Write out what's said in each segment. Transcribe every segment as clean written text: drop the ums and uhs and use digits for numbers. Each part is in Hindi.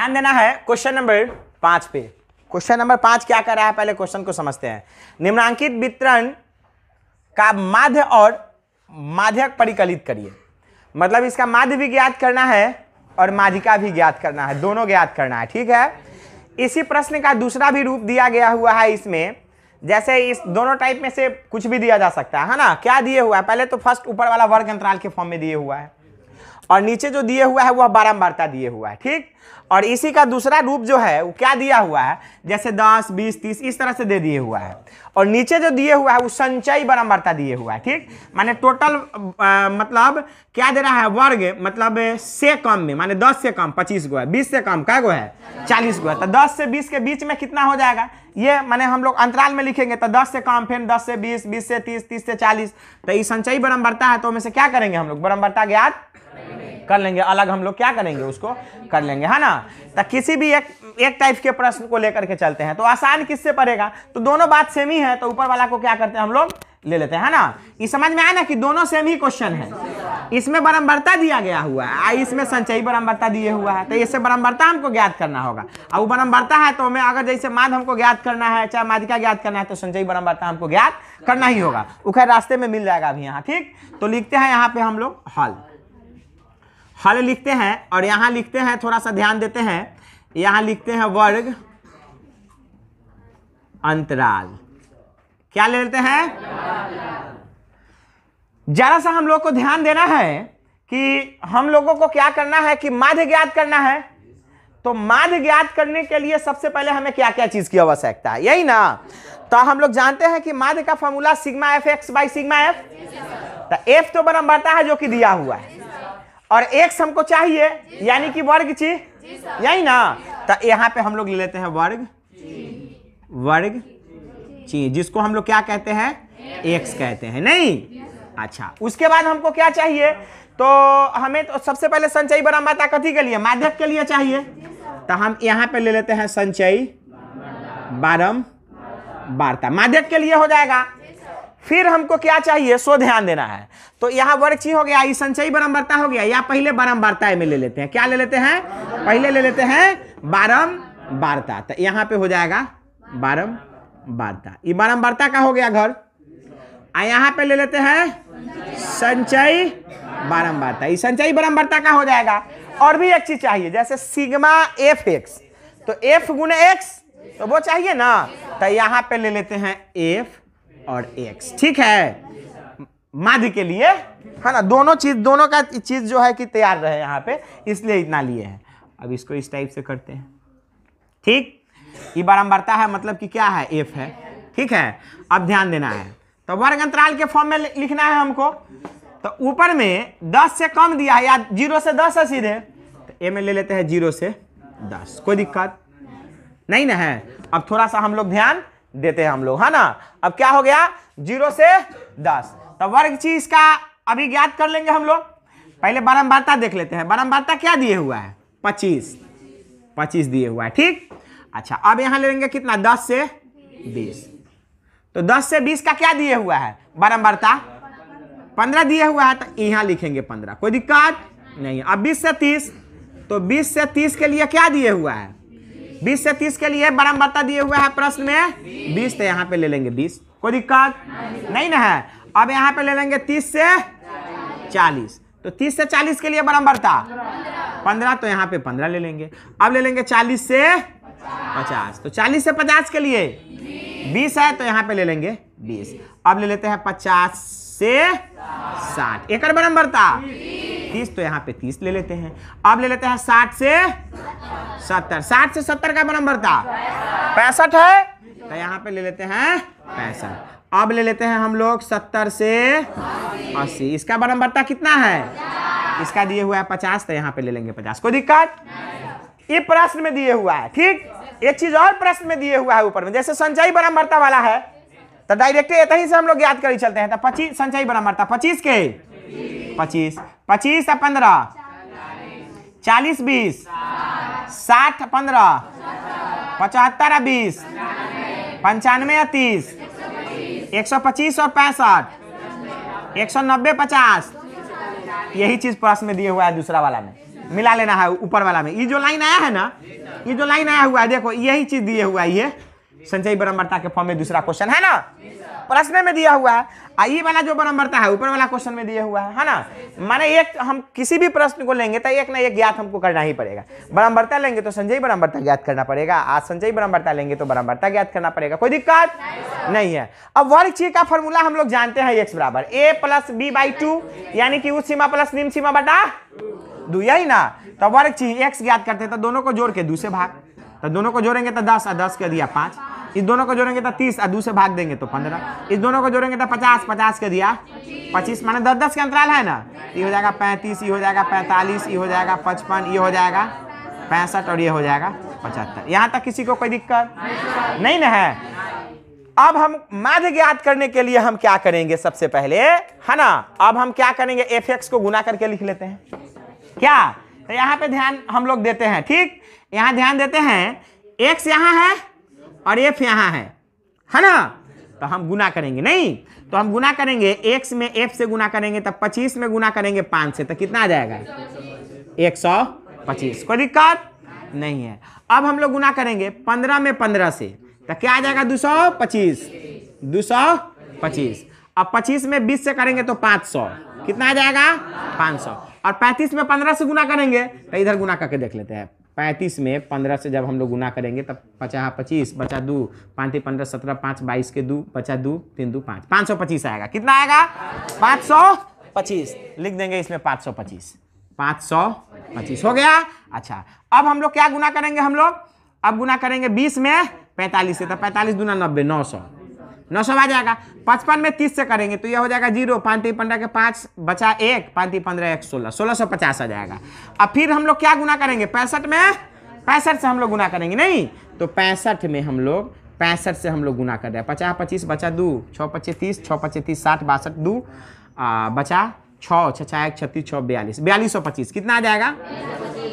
ध्यान देना है क्वेश्चन नंबर 5 पे। क्वेश्चन नंबर 5 क्या कर रहा है, पहले क्वेश्चन को समझते हैं। निम्नांकित वितरण का माध्य और माध्यक परिकलित करिए। मतलब इसका माध्य भी ज्ञात करना है और माध्यिका भी ज्ञात करना है, दोनों ज्ञात करना है। ठीक है, इसी प्रश्न का दूसरा भी रूप दिया गया हुआ है इसमें। जैसे इस दोनों टाइप में से कुछ भी दिया जा सकता है ना। क्या दिए हुआ है, पहले तो फर्स्ट ऊपर वाला वर्ग अंतराल के फॉर्म में दिए हुआ है और नीचे जो दिए हुआ है वह बारंबारता दिए हुआ है। ठीक, और इसी का दूसरा रूप जो है वो क्या दिया हुआ है, जैसे 10, 20, 30 इस तरह से दे दिए हुआ है। और नीचे जो दिए हुआ है वो संचयी बारंबारता दिए हुआ है। ठीक, माने टोटल मतलब क्या दे रहा है, वर्ग मतलब से कम में, माने 10 से कम 25 गो है, 20 से कम क्या गो है 40 गो है। तो 10 से 20 के बीच में कितना हो जाएगा, ये माने हम लोग अंतराल में लिखेंगे। तो 10 से कम, फिर 10 से 20, 20 से 30, 30 से 40। तो ये संचयी बारंबारता है, तो हमें से क्या करेंगे हम लोग, बारंबारता ज्ञात कर लेंगे। अलग हम लोग क्या करेंगे, उसको कर लेंगे, है ना। तो किसी भी एक टाइप के प्रश्न को लेकर के चलते हैं तो आसान किससे पड़ेगा, तो दोनों बात सेम ही है, तो ऊपर वाला को क्या करते हैं हम लोग ले लेते हैं, है ना। ये समझ में आया ना कि दोनों सेम ही क्वेश्चन है। इसमें बारंबारता दिया गया हुआ है, इसमें संचयी बारंबारता दिए हुआ है। तो इससे बारंबारता हमको ज्ञात करना होगा। अब वो बारंबारता है तो हमें अगर जैसे माध्य हमको ज्ञात करना है, चाहे माध्यिका ज्ञात करना है, तो संचयी बारंबारता हमको ज्ञात करना ही होगा। वो खैर रास्ते में मिल जाएगा अभी यहाँ। ठीक, तो लिखते हैं यहाँ पे हम लोग हल लिखते हैं। और यहां लिखते हैं, थोड़ा सा ध्यान देते हैं, यहां लिखते हैं वर्ग अंतराल। क्या ले लेते हैं, जरा सा हम लोग को ध्यान देना है कि हम लोगों को क्या करना है कि माध्य ज्ञात करना है। तो माध्य ज्ञात करने के लिए सबसे पहले हमें क्या क्या चीज की आवश्यकता है, यही ना। तो हम लोग जानते हैं कि माध्य का formula sigma F x by sigma F. तो एफ तो बारंबारता है जो कि दिया हुआ है, और एक्स हमको चाहिए यानी कि वर्ग ची, यही ना। तो यहाँ पे हम लोग ले लेते हैं वर्ग ची, जिसको हम लोग क्या कहते हैं, एक्स कहते हैं, नहीं। अच्छा, उसके बाद हमको क्या चाहिए, तो हमें तो सबसे पहले संचयी बारंबारता कथी के लिए, माध्यक के लिए चाहिए। तो हम यहाँ पे ले लेते हैं संचयी बारंबारता, माध्यक के लिए हो जाएगा। फिर हमको क्या चाहिए, सो ध्यान देना है। तो यहाँ वर्ग ची हो गया, ये संचयी बारंबारता हो गया, या पहले बारंबारता में ले लेते हैं। क्या ले लेते हैं, पहले ले लेते हैं बारंबारता। तो यहाँ पे हो जाएगा बारंबारता, ये बारंबारता का हो गया घर। यहाँ पे ले लेते हैं संचयी बारंबारता, ये संचयी बारंबारता का हो जाएगा। और भी एक चीज चाहिए, जैसे सिग्मा एफ एक्स, तो एफ गुने एक्स तो वो चाहिए ना। तो यहाँ पे ले लेते हैं एफ और एक्स। ठीक है, माध्य के लिए, है ना। दोनों का चीज जो है कि तैयार रहे यहाँ पे, इसलिए इतना लिए हैं। अब इसको इस टाइप से करते हैं। ठीक, ये बारंबारता है, मतलब कि क्या है, एफ है। ठीक है, अब ध्यान देना है। तो वर्ग अंतराल के फॉर्म में लिखना है हमको। तो ऊपर में 10 से कम दिया है, या 0 से 10 है सीधे, तो ए में ले लेते हैं 0 से 10, कोई दिक्कत नहीं ना है। अब थोड़ा सा हम लोग ध्यान देते हैं हम लोग, है ना। अब क्या हो गया, 0 से 10। तो वर्ग चीज का अभी ज्ञात कर लेंगे हम लोग। पहले बारंबारता देख लेते हैं। बारंबारता क्या दिए हुआ है, 25 दिए हुआ है। ठीक, अच्छा, अब यहां ले लेंगे कितना, 10 से 20। तो 10 से 20 का क्या दिए हुआ है, बारंबारता 15 दिए हुआ है। तो यहां लिखेंगे 15, कोई दिक्कत नहीं। अब 20 से 30, तो 20 से 30 के लिए क्या दिए हुआ है, 20 से 30 के लिए बारंबारता दिए हुआ है प्रश्न में 20। तो यहाँ पे ले लेंगे 20, कोई दिक्कत नहीं ना है। अब यहाँ पे ले लेंगे 30 से 40, तो 30 से 40 के लिए बारंबारता 15, तो यहाँ पे 15 ले लेंगे। अब ले लेंगे 40 से 50, तो 40 से 50 के लिए 20 है, तो यहाँ पे ले लेंगे 20। अब ले लेते हैं 50 से 60, एक बारंबारता 30, तो यहाँ पे 30 ले लेते हैं। अब ले लेते हैं 60 से 70, 60 से 70 का बारंबारता 65 है, तो यहाँ पे ले लेते हैं 65। अब ले लेते हैं हम लोग 70 से 80, इसका बारंबारता कितना है, इसका दिए हुआ है 50, तो यहाँ पे ले लेंगे 50, कोई दिक्कत। ये प्रश्न में दिए हुआ है। ठीक, एक चीज और प्रश्न में दिए हुआ है ऊपर में, जैसे संचयी बारंबारता वाला है तो डायरेक्ट इतनी से हम लोग याद कर चलते हैं। तो 25 संचयी बारंबारता 25 के 25 25 और 15 40 20 60 15 75 और 20 95 और 30 125 और 65 190 50, यही चीज प्रश्न में दिए हुआ है दूसरा वाला में। मिला लेना है ऊपर वाला में। ये जो लाइन आया है ना, ये जो लाइन आया हुआ है, देखो यही चीज दिए हुआ है, ये संचयी बराबरता के फॉर्म में दूसरा क्वेश्चन है ना, प्रश्न में दिया हुआ है। ये वाला जो बराबरता है ऊपर वाला क्वेश्चन में दिया हुआ है ना। माने एक हम किसी भी प्रश्न को लेंगे तो एक ना एक ज्ञात हमको करना ही पड़ेगा। बराबरता लेंगे तो संचयी बराबरता ज्ञात करना पड़ेगा, आज संचयी बराबरता लेंगे तो बराबरता ज्ञात करना पड़ेगा, कोई दिक्कत नहीं है। अब वर्ग ची का फॉर्मूला हम लोग जानते हैं, x बराबर a प्लस बी बाई 2, यानी कि उच्च सीमा प्लस निम्न सीमा बटा 2, यही ना। तो वर्ग ची x ज्ञात करते हैं तो दोनों को जोड़ के 2 से भाग, तो दोनों को जोड़ेंगे तो 10 और 10 के दिया 5, इस दोनों को जोड़ेंगे तो 30 और 2 से भाग देंगे तो 15, इस दोनों को जोड़ेंगे तो 50, 50 के दिया 25, माने 10-10 का अंतराल है ना। ये हो जाएगा 35, ये हो जाएगा 45, ये हो जाएगा 55, ये हो जाएगा 65 और ये हो जाएगा 75। यहाँ तक किसी को कोई दिक्कत नहीं ना है। अब हम माध्य ज्ञात करने के लिए हम क्या करेंगे सबसे पहले, है ना, अब हम क्या करेंगे, fx को गुना करके लिख लेते हैं क्या। तो यहाँ पे ध्यान हम लोग देते हैं, ठीक, यहाँ ध्यान देते हैं, x यहाँ है और f यहाँ है ना। तो हम गुना करेंगे, नहीं तो हम गुना करेंगे x में f से गुना करेंगे, तब 25 में गुना करेंगे 5 से, तो कितना आ जाएगा 125, कोई दिक्कत नहीं है। अब हम लोग गुना करेंगे 15 में 15 से, तो क्या आ जाएगा 225, 225। अब 25 में 20 से करेंगे तो 500, कितना आ जाएगा 500। और 35 में 15 से गुना करेंगे, तो इधर गुना करके देख लेते हैं। 35 में 15 से जब हम लोग गुना करेंगे तब 25 बचा 2, 5 15 17 5 22 के 2 बचा 2 3 2 5, 525 आएगा, कितना आएगा 525। लिख देंगे इसमें 525, 525 हो गया। अच्छा, अब हम लोग क्या गुना करेंगे, हम लोग अब गुना करेंगे 20 में 45 से, तो 45 दूना 90, 900 आ जाएगा। 55 में 30 से करेंगे तो यह हो जाएगा 0, 5 15 के 5 बचा 1, 5 15 1 16, 1650 आ जाएगा। अब फिर हम लोग क्या गुना करेंगे, 65 में 65 से हम लोग गुना करेंगे, नहीं तो 65 में हम लोग 65 से हम लोग गुना कर रहे हैं। 50 25 बचा 2, 6 25 30, 6 25 30 60 62 2 बचा 6 6 1 36 6 42, 4225 कितना आ जाएगा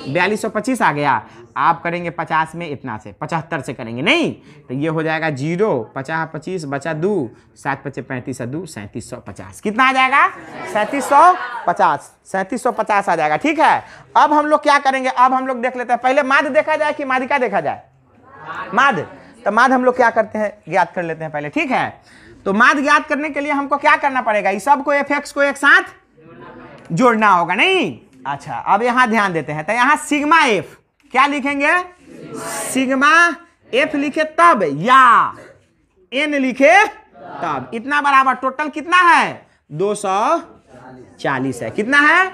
4225 आ गया। आप करेंगे 50 में इतना से 75 से करेंगे, नहीं तो ये हो जाएगा 0, 50 25 बचा 2, 7 25 35 2 3750, कितना आ जाएगा 3750, 3750 आ जाएगा, ठीक है। अब हम लोग क्या करेंगे, अब हम लोग देख लेते हैं, पहले माध्य देखा जाए कि माध्यिका देखा जाए, माध्य। तो माध्य हम लोग क्या करते हैं, ज्ञात कर लेते हैं पहले, ठीक है। तो माध्य ज्ञात करने के लिए हमको क्या करना पड़ेगा, इस सब को fx को एक साथ जोड़ना होगा, नहीं। अच्छा, अब यहां ध्यान देते हैं, तो यहां सिग्मा एफ क्या लिखेंगे, सिग्मा एफ लिखे तब या एन लिखे तब, इतना बराबर टोटल कितना है 240 है, कितना है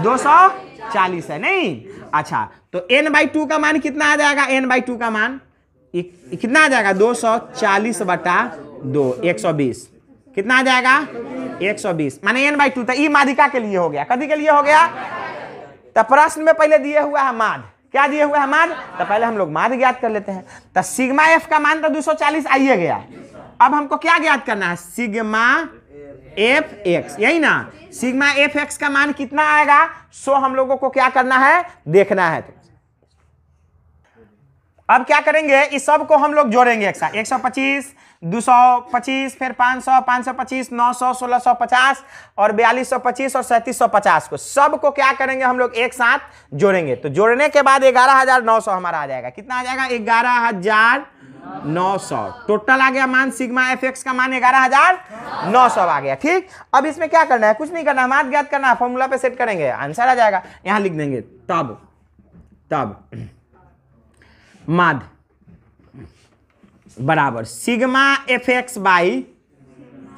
240 है, नहीं। अच्छा, तो n/2 का मान कितना आ जाएगा, n/2 का मान कितना आ जाएगा 240 बटा 2, 120, कितना आ जाएगा 120, माने n/2। तो ई माध्यिका के लिए हो गया, कभी के लिए हो गया, तो प्रश्न में पहले दिए हुआ है माध्य, क्या दिए हुआ है माध्य, तो पहले हम लोग माध्य ज्ञात कर लेते हैं। तो सिग्मा एफ का मान तो 240 आइए गया। अब हमको क्या ज्ञात करना है, सिग्मा एफ एक्स, यही ना, सिग्मा एफ एक्स का मान कितना आएगा, सो हम लोगों को क्या करना है, देखना है। तो अब क्या करेंगे, इस सब को हम लोग जोड़ेंगे एक साथ, 125 225 फिर 500 525 900 1650 और 4225 और 3750 को सब को क्या करेंगे, हम लोग एक साथ जोड़ेंगे। तो जोड़ने के बाद 11900 हमारा आ जाएगा, कितना आ जाएगा 11900, टोटल आ गया मान सिग्मा एफ एक्स का मान 11900 आ गया, ठीक। अब इसमें क्या करना है, कुछ नहीं करना है, माध्य ज्ञात करना है, फॉर्मूला पे सेट करेंगे, आंसर आ जाएगा। यहां लिख देंगे तब माध्य बराबर sigma F x by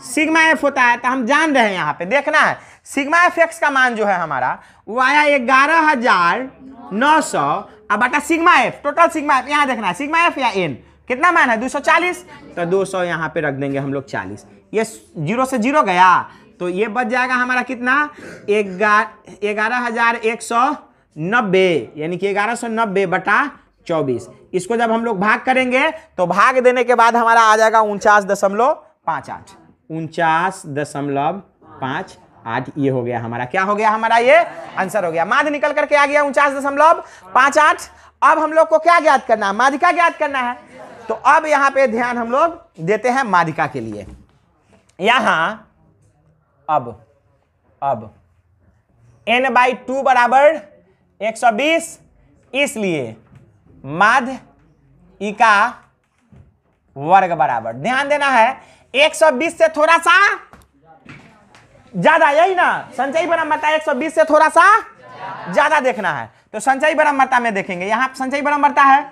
sigma F होता है, तो हम जान रहे हैं, यहाँ पे देखना है सिग्मा एफ एक्स का मान जो है हमारा वो आया 11900 अब बटा sigma F, total sigma F यहाँ देखना है, सिग्मा एफ या एन कितना मान है 240, तो 200 यहाँ पे रख देंगे हम लोग 40, ये 0 से 0 गया, तो ये बच जाएगा हमारा कितना 11190, यानी कि 1190 बटा 24। इसको जब हम लोग भाग करेंगे तो भाग देने के बाद हमारा आ जाएगा 49.58, 49.58, ये हो गया हमारा, क्या हो गया हमारा, ये आंसर हो गया। माध्य निकल करके आ गया 49.58। अब हम लोग को क्या ज्ञात करना है, माध्यिका ज्ञात करना है। तो अब यहाँ पे ध्यान हम लोग देते हैं माध्यिका के लिए। यहां अब n/2 बराबर 120, इसलिए माध्य ई का वर्ग बराबर, ध्यान देना है 120 से थोड़ा सा ज्यादा, यही ना संचयी बराबरता 120 से थोड़ा सा ज्यादा देखना है। तो संचयी बराबरता में देखेंगे, यहां संचयी बराबरता है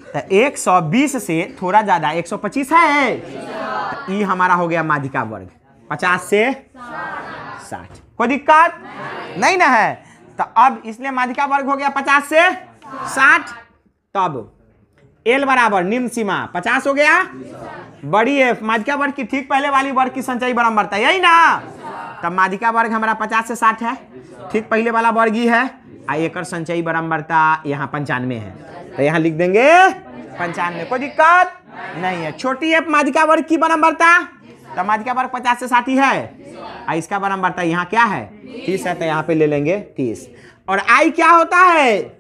तो 120 से थोड़ा ज्यादा 125 है, तो ई हमारा हो गया माध्य का वर्ग 50 से 60, कोई दिक्कत नहीं ना है। तो अब इसलिए माध्य का वर्ग हो गया 50 से 60, तब L बराबर निम्न सीमा 50 हो गया, बड़ी एफ माध्यिका वर्ग की ठीक पहले वाली वर्ग की संचयी बराबरता यही ना, तब माध्यिका वर्ग हमारा 50 से 60 है, ठीक पहले वाला वर्ग ही है, एक संचयी बराबरता यहाँ 95 है, तो यहाँ लिख देंगे 95, कोई दिक्कत नहीं है। छोटी एफ माध्यिका वर्ग की बराबरता, तो माध्यिका वर्ग 50 से 60 ही है, इसका बराबरता यहाँ क्या है 30 है, तो यहाँ पे ले लेंगे 30। और आई क्या होता है,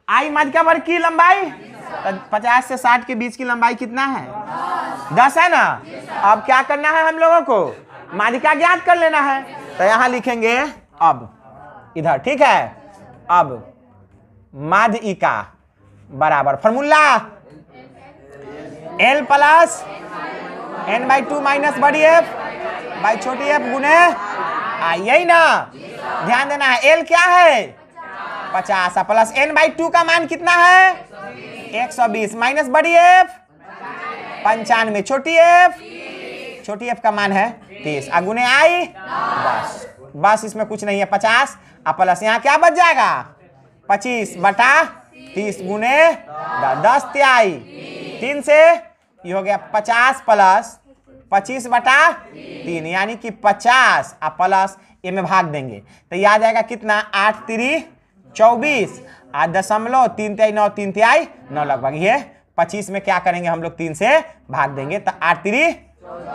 आई माध्यिका वर्ग की लंबाई, तो 50 से 60 के बीच की लंबाई कितना है 10 है ना। अब क्या करना है हम लोगों को, माध्यिका ज्ञात कर लेना है, तो यहां लिखेंगे अब इधर, ठीक है। अब माध्यिका बराबर formula L plus n/2 minus बड़ी एफ बाई छोटी एफ गुने आई, यही ना, ध्यान देना है। L क्या है 50 प्लस n/2 का मान कितना है 120 माइनस बड़ी एफ 95, छोटी एफ का मान है 30, अगुने आई बस इसमें कुछ नहीं है 50 प्लस यहाँ क्या बच जाएगा 25 बटा 30 गुने 10 तिहाई 3 से ये हो गया 50 प्लस 25 बटा 3, यानी कि 50 प्लस ये में भाग देंगे तो ये आ जाएगा कितना 8 3 24, 8.3 3 तिहाई 9 लगभग, ये 25 में क्या करेंगे हम लोग 3 से भाग देंगे, तो 8 3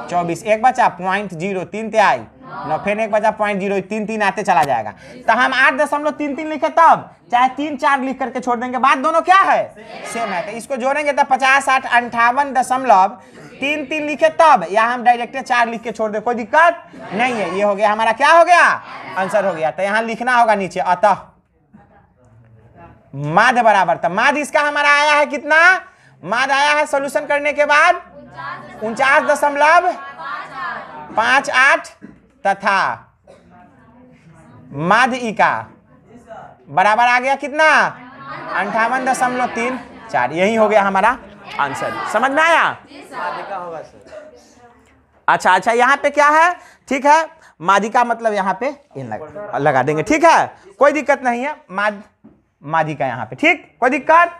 24, एक बचा 0.0 3 तिहाई 9, फिर एक बचा 0.0 3 3 आते चला जाएगा, तो हम 8.33 लिखे तब चाहे 3 4 लिख करके छोड़ देंगे, बात दोनों क्या है सेम है, तो इसको जोड़ेंगे तो 50 8 58.33 लिखे तब, या हम डायरेक्ट 4 लिख के छोड़ दे, कोई दिक्कत नहीं है। ये हो गया हमारा क्या हो गया आंसर हो गया, तो यहाँ लिखना होगा नीचे अतः माध्य बराबर, तो माध्य इसका हमारा आया है कितना, माध्य आया है सॉल्यूशन करने के बाद 49.58 तथा माध्य ई का बराबर आ गया कितना 58.34, यही हो गया हमारा आंसर। समझ में आया? अच्छा यहाँ पे क्या है, ठीक है, माध्य का मतलब यहाँ पे इन लगा देंगे, ठीक है, कोई दिक्कत नहीं है, माध्यिका यहाँ पे, ठीक, कोई दिक्कत